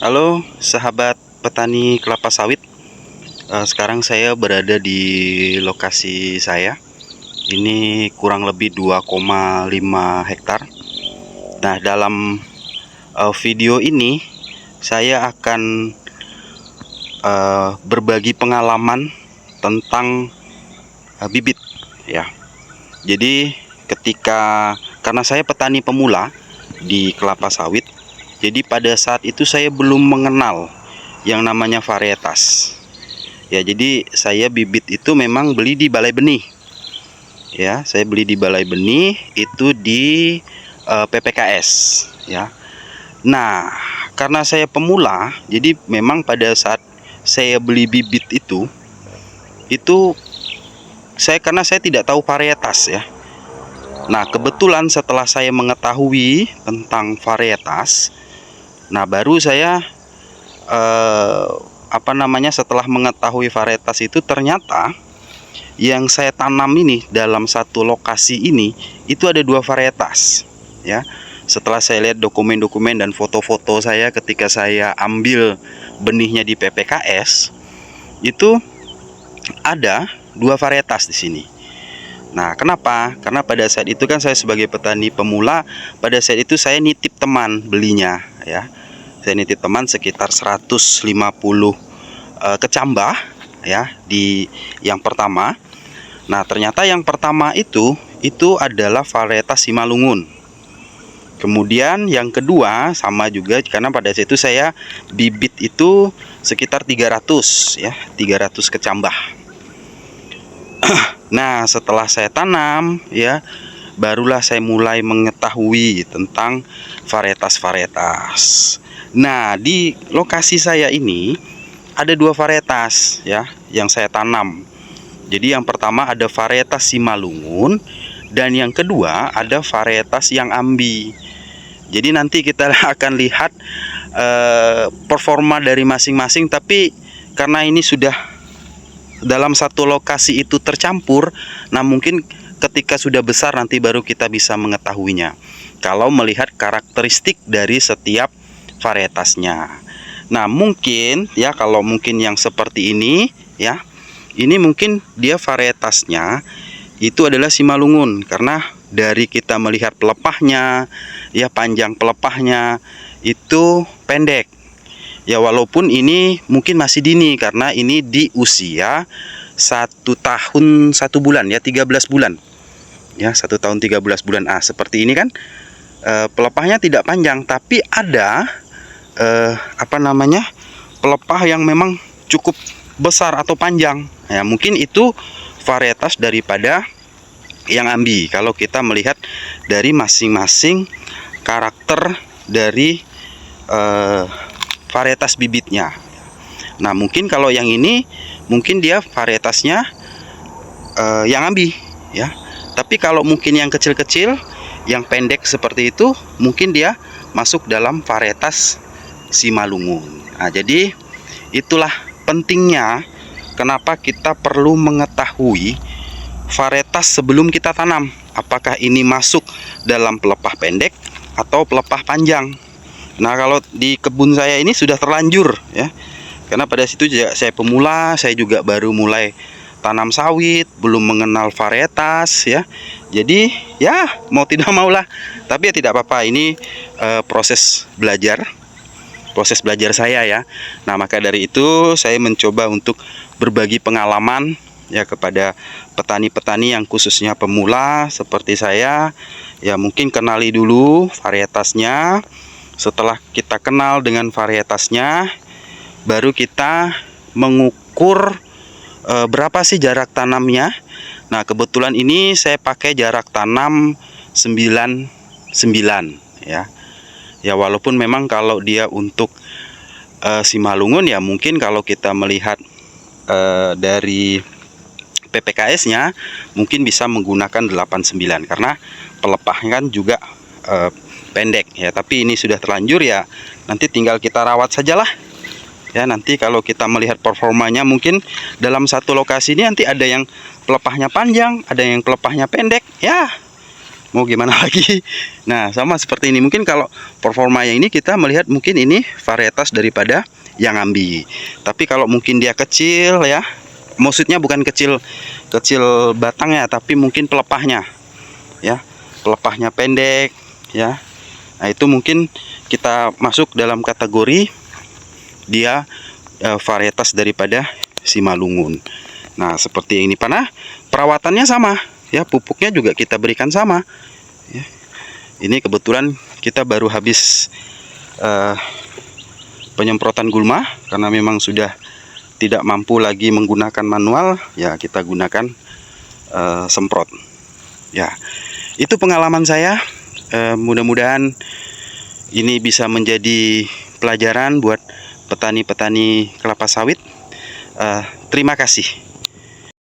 Halo sahabat petani kelapa sawit. Sekarang saya berada di lokasi saya. Ini kurang lebih 2,5 hektar. Nah, dalam video ini saya akan berbagi pengalaman tentang bibit ya. Jadi karena saya petani pemula di kelapa sawit, jadi pada saat itu saya belum mengenal yang namanya varietas. Ya, jadi saya bibit itu memang beli di balai benih. Ya, saya beli di balai benih itu di PPKS ya. Nah, karena saya pemula, jadi memang pada saat saya beli bibit itu karena saya tidak tahu varietas ya. Nah, kebetulan setelah saya mengetahui tentang varietas, nah baru saya setelah mengetahui varietas itu, ternyata yang saya tanam ini dalam satu lokasi ini itu ada 2 varietas ya. Setelah saya lihat dokumen-dokumen dan foto-foto saya ketika saya ambil benihnya di PPKS, itu ada 2 varietas di sini. Nah, kenapa? Karena pada saat itu kan saya sebagai petani pemula, pada saat itu saya nitip teman belinya ya. Saya nitip teman sekitar 150 kecambah ya di yang pertama. Nah, ternyata yang pertama itu adalah varietas Simalungun. Kemudian yang kedua sama juga, karena pada saat itu saya bibit itu sekitar 300 ya, 300 kecambah. Nah, setelah saya tanam ya, barulah saya mulai mengetahui tentang varietas-varietas. Nah, di lokasi saya ini ada 2 varietas ya yang saya tanam. Jadi yang pertama ada varietas Simalungun, dan yang kedua ada varietas yang ambi. Jadi nanti kita akan lihat performa dari masing-masing, tapi karena ini sudah dalam satu lokasi itu tercampur, nah mungkin ketika sudah besar nanti baru kita bisa mengetahuinya kalau melihat karakteristik dari setiap varietasnya. Nah, mungkin ya, kalau mungkin yang seperti ini ya, ini mungkin dia varietasnya itu adalah Simalungun, karena dari kita melihat pelepahnya ya, panjang pelepahnya itu pendek. Ya, walaupun ini mungkin masih dini karena ini di usia 1 tahun 1 bulan ya, 13 bulan ya, 1 tahun 13 bulan. Seperti ini kan pelepahnya tidak panjang, tapi ada pelepah yang memang cukup besar atau panjang ya. Mungkin itu varietas daripada yang ambi kalau kita melihat dari masing-masing karakter dari varietas bibitnya. Nah, mungkin kalau yang ini mungkin dia varietasnya yang ambi ya. Tapi kalau mungkin yang kecil-kecil, yang pendek seperti itu, mungkin dia masuk dalam varietas Simalungun. Nah, jadi itulah pentingnya kenapa kita perlu mengetahui varietas sebelum kita tanam. Apakah ini masuk dalam pelepah pendek atau pelepah panjang. Nah, kalau di kebun saya ini sudah terlanjur ya, karena pada situ saya pemula, saya juga baru mulai tanam sawit, belum mengenal varietas ya. Jadi ya mau tidak maulah, tapi ya tidak apa-apa, ini proses belajar saya ya. Nah, maka dari itu saya mencoba untuk berbagi pengalaman ya kepada petani-petani yang khususnya pemula seperti saya ya. Mungkin kenali dulu varietasnya. Setelah kita kenal dengan varietasnya, baru kita mengukur berapa sih jarak tanamnya. Nah, kebetulan ini saya pakai jarak tanam 9 ya. Ya, walaupun memang kalau dia untuk Simalungun ya, mungkin kalau kita melihat dari PPKS-nya mungkin bisa menggunakan 89 karena pelepahnya kan juga pendek ya. Tapi ini sudah terlanjur ya, nanti tinggal kita rawat sajalah ya. Nanti kalau kita melihat performanya, mungkin dalam satu lokasi ini nanti ada yang pelepahnya panjang, ada yang pelepahnya pendek ya. mau gimana lagi. Nah, sama seperti ini. Mungkin kalau performa yang ini kita melihat mungkin ini varietas daripada yang ambi. Tapi kalau mungkin dia kecil ya, maksudnya bukan kecil batangnya, tapi mungkin pelepahnya ya, pelepahnya pendek ya. Nah, itu mungkin kita masuk dalam kategori dia varietas daripada Simalungun. Nah, seperti ini panah, perawatannya sama ya, pupuknya juga kita berikan sama ya. Ini kebetulan kita baru habis penyemprotan gulma, karena memang sudah tidak mampu lagi menggunakan manual ya, kita gunakan semprot ya. Itu pengalaman saya. Mudah-mudahan ini bisa menjadi pelajaran buat petani-petani kelapa sawit. Terima kasih.